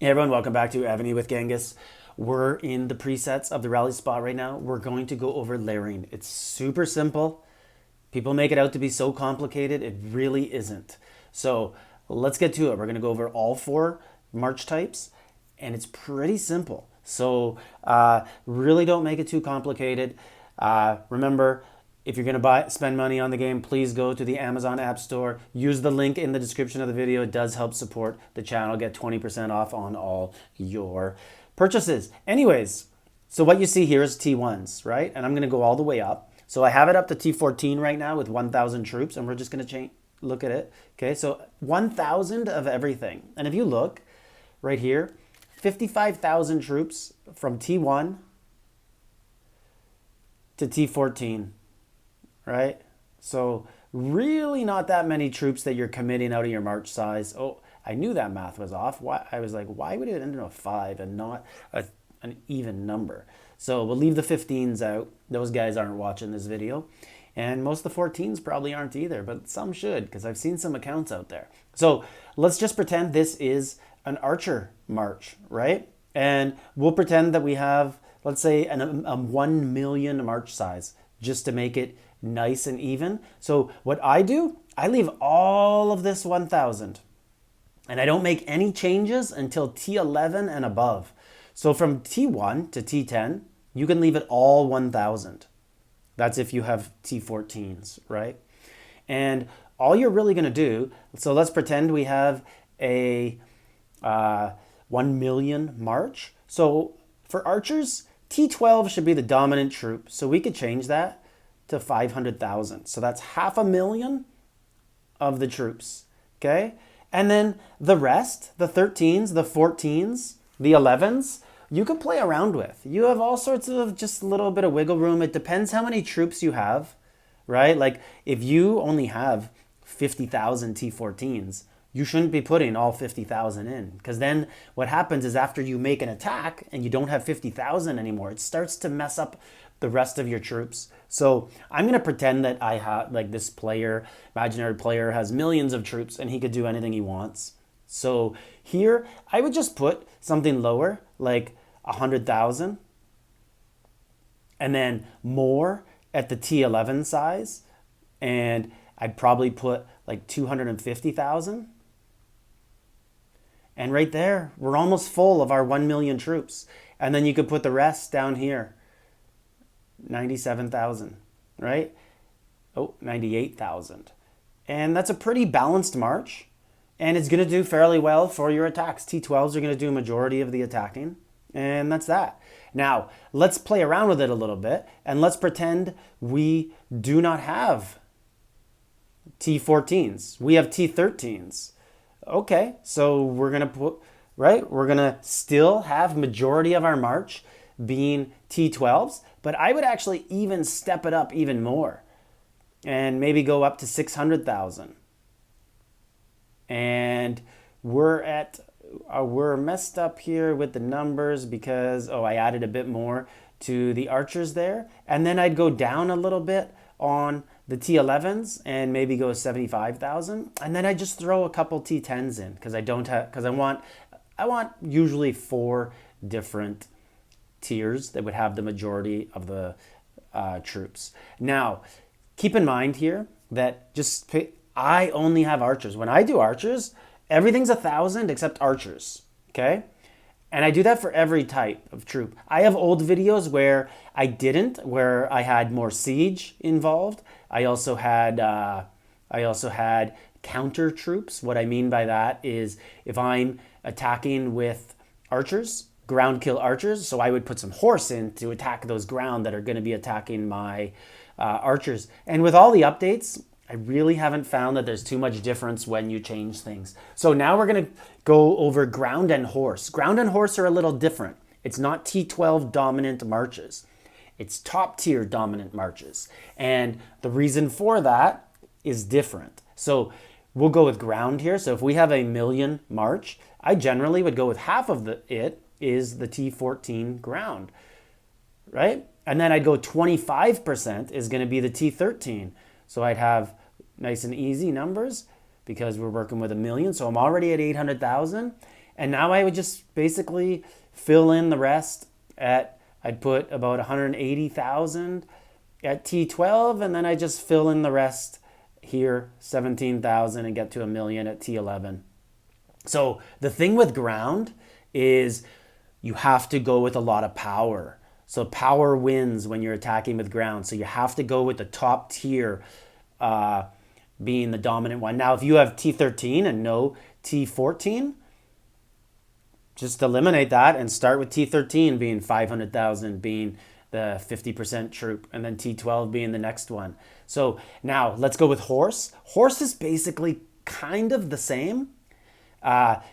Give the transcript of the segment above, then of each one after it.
Hey everyone, welcome back to Evony with Genghis. We're in the presets of the rally spot right now. We're going to go over layering. It's super simple. People make it out to be so complicated. It really isn't. So let's get to it. We're going to go over all four march types and it's pretty simple. So really don't make it too complicated. Remember, if you're going to spend money on the game, please go to the Amazon App Store. Use the link in the description of the video. It does help support the channel. Get 20% off on all your purchases. Anyways, so what you see here is T1s, right? And I'm going to go all the way up. So I have it up to T14 right now with 1,000 troops, and we're just going to look at it. Okay, so 1,000 of everything. And if you look right here, 55,000 troops from T1 to T14. Right? So really not that many troops that you're committing out of your march size. Oh, I knew that math was off. Why? I was like, why would it end in a 5 and not an even number? So we'll leave the 15s out. Those guys aren't watching this video. And most of the 14s probably aren't either, but some should because I've seen some accounts out there. So let's just pretend this is an archer march, right? And we'll pretend that we have, let's say, a 1 million march size just to make it nice and even. So what I do, I leave all of this 1,000 and I don't make any changes until T11 and above. So from T1 to T10, you can leave it all 1,000. That's if you have T14s, right? And all you're really going to do, so let's pretend we have a 1 million march. So for archers, T12 should be the dominant troop. So we could change that to 500,000. So that's 500,000 of the troops, okay? And then the rest, the 13s, the 14s, the 11s, you can play around with. You have all sorts of just a little bit of wiggle room. It depends how many troops you have, right? Like if you only have 50,000 T14s, you shouldn't be putting all 50,000 in because then what happens is after you make an attack and you don't have 50,000 anymore, it starts to mess up the rest of your troops. So I'm going to pretend that I have like this player, imaginary player has millions of troops and he could do anything he wants. So here I would just put something lower like 100,000 and then more at the T11 size. And I'd probably put like 250,000. And right there, we're almost full of our 1 million troops. And then you could put the rest down here. 97,000, right? Oh, 98,000. And that's a pretty balanced march. And it's going to do fairly well for your attacks. T12s are going to do a majority of the attacking. And that's that. Now, let's play around with it a little bit. And let's pretend we do not have T14s. We have T13s. Okay, so we're going to put, right? We're going to still have majority of our march being T12s, but I would actually even step it up even more and maybe go up to 600,000. And we're messed up here with the numbers because, I added a bit more to the archers there. And then I'd go down a little bit on the T11s and maybe go 75,000. And then I just throw a couple T10s in because I want usually 4 different tiers that would have the majority of the troops. Now, keep in mind here that I only have archers. When I do archers, everything's 1,000 except archers, okay? And I do that for every type of troop. I have old videos where I didn't, where I had more siege involved. I also had counter troops. What I mean by that is if I'm attacking with archers, ground kill archers, so I would put some horse in to attack those ground that are going to be attacking my archers. And with all the updates, I really haven't found that there's too much difference when you change things. So now we're going to go over ground and horse. Ground and horse are a little different. It's not T12 dominant marches. It's top tier dominant marches. And the reason for that is different. So we'll go with ground here. So if we have a 1 million march, I generally would go with half of it is the T14 ground, right? And then I'd go 25% is going to be the T13. So I'd have nice and easy numbers because we're working with 1 million. So I'm already at 800,000. And now I would just basically fill in the rest at, I'd put about 180,000 at T12, and then I just fill in the rest here, 17,000, and get to 1,000,000 at T11. So the thing with ground is you have to go with a lot of power. So power wins when you're attacking with ground. So you have to go with the top tier being the dominant one. Now, if you have T13 and no T14, just eliminate that and start with T13 being 500,000, being the 50% troop, and then T12 being the next one. So now let's go with horse. Horse is basically kind of the same.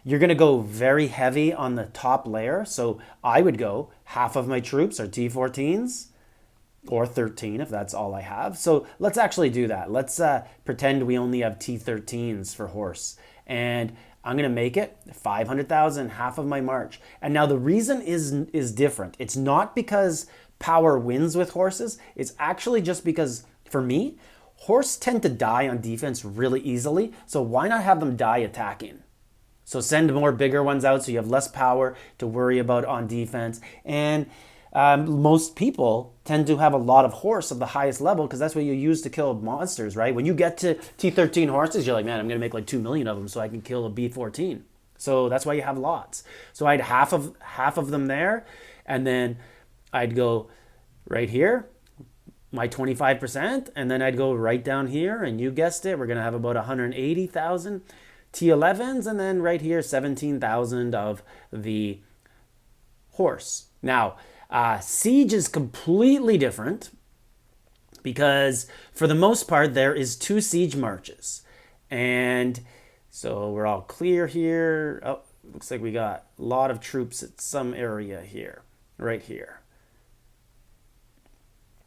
You're going to go very heavy on the top layer. So I would go half of my troops are T14s or 13 if that's all I have. So let's actually do that. Let's pretend we only have T13s for horse. And I'm going to make it 500,000, half of my march. And now the reason is different. It's not because power wins with horses. It's actually just because, for me, horse tend to die on defense really easily. So why not have them die attacking? So send more bigger ones out so you have less power to worry about on defense. And most people tend to have a lot of horse of the highest level because that's what you use to kill monsters, right? When you get to T13 horses, you're like, man, I'm going to make like 2 million of them so I can kill a B14. So that's why you have lots. So I had half of them there, and then I'd go right here, my 25%, and then I'd go right down here, and you guessed it, we're going to have about 180,000 T11s, and then right here, 17,000 of the horse. Now, siege is completely different because for the most part, there is 2 siege marches. And so we're all clear here. Oh, looks like we got a lot of troops at some area here, right here.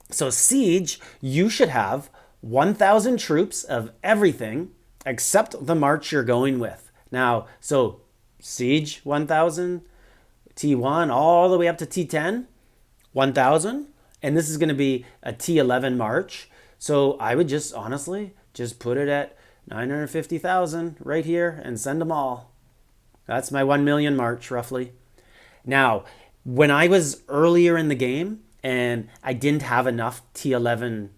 So siege, you should have 1,000 troops of everything except the march you're going with. Now, so siege 1,000, T1 all the way up to T10, 1,000, and this is going to be a T11 march. So I would just honestly just put it at 950,000 right here and send them all. That's my 1 million march roughly. Now, when I was earlier in the game and I didn't have enough T11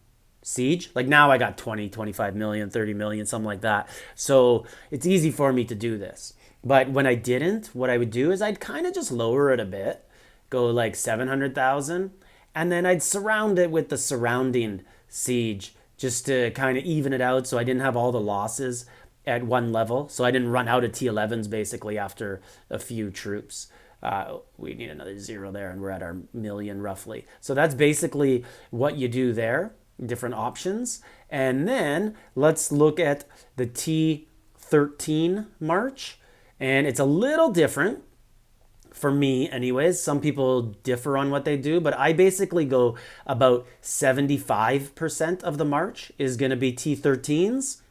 siege, like now I got 20, 25 million, 30 million, something like that. So it's easy for me to do this. But when I didn't, what I would do is I'd kind of just lower it a bit, go like 700,000, and then I'd surround it with the surrounding siege just to kind of even it out so I didn't have all the losses at one level. So I didn't run out of T11s basically after a few troops. We need another 0 there, and we're at our million roughly. So that's basically what you do there, different options. And then let's look at the T13 march. And it's a little different for me anyways. Some people differ on what they do, but I basically go about 75% of the march is going to be T13s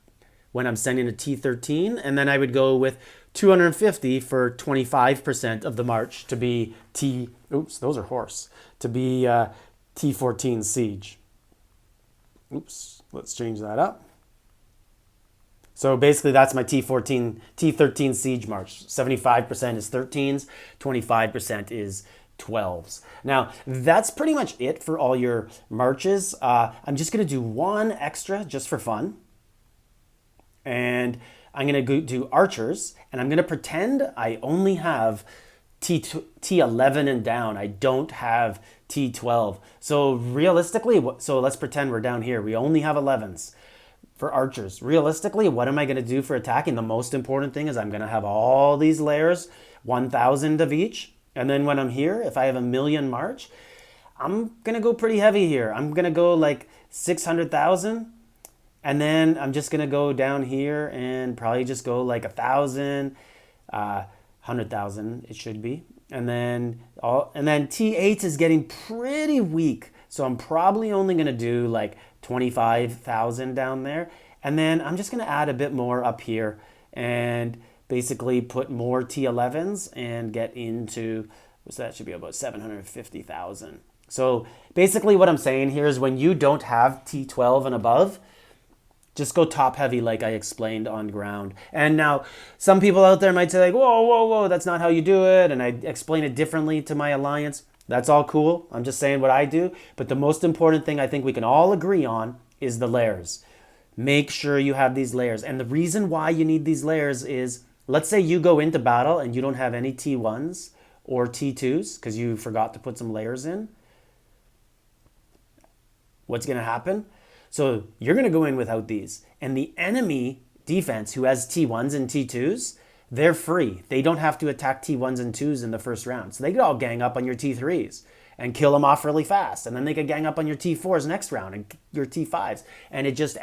when I'm sending a T13. And then I would go with 250 for 25% of the march to be those are horse, to be T14 siege. Let's change that up. So basically that's my T13 siege march. 75% is 13s, 25% is 12s. Now, that's pretty much it for all your marches. I'm just going to do one extra just for fun. And I'm going to do archers, and I'm going to pretend I only have T11 and down. I don't have T12. So realistically, so let's pretend we're down here. We only have 11s. For archers, realistically, what am I going to do for attacking? The most important thing is I'm going to have all these layers, 1,000 of each. And then when I'm here, if I have a million march, I'm going to go pretty heavy here. I'm going to go like 600,000. And then I'm just going to go down here and probably just go like 1,000, 100,000 it should be. And then T8 is getting pretty weak. So I'm probably only going to do like 25,000 down there. And then I'm just going to add a bit more up here and basically put more T11s and get into, so that should be about 750,000. So basically what I'm saying here is when you don't have T12 and above, Just go top heavy like I explained on ground. And now some people out there might say like, whoa, whoa, whoa, that's not how you do it. And I explain it differently to my alliance. That's all cool. I'm just saying what I do. But the most important thing I think we can all agree on is the layers. Make sure you have these layers. And the reason why you need these layers is, let's say you go into battle and you don't have any T1s or T2s because you forgot to put some layers in. What's going to happen? So you're going to go in without these. And the enemy defense who has T1s and T2s, they're free. They don't have to attack T1s and 2s in the first round. So they could all gang up on your T3s and kill them off really fast. And then they could gang up on your T4s next round and your T5s. And it just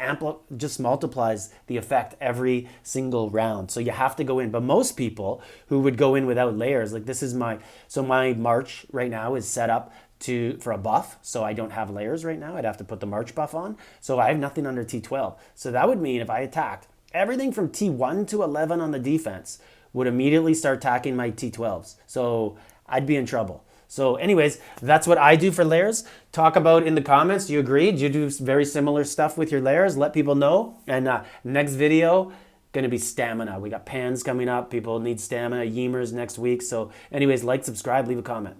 multiplies the effect every single round. So you have to go in. But most people who would go in without layers, like this is my March right now is set up for a buff, so I don't have layers right now. I'd have to put the March buff on. So I have nothing under T12. So that would mean if I attacked, everything from T1 to 11 on the defense would immediately start attacking my T12s. So I'd be in trouble. So anyways, that's what I do for layers. Talk about in the comments. Do you agree? Do you do very similar stuff with your layers? Let people know. And next video, going to be stamina. We got pans coming up. People need stamina. Ymers next week. So anyways, like, subscribe, leave a comment.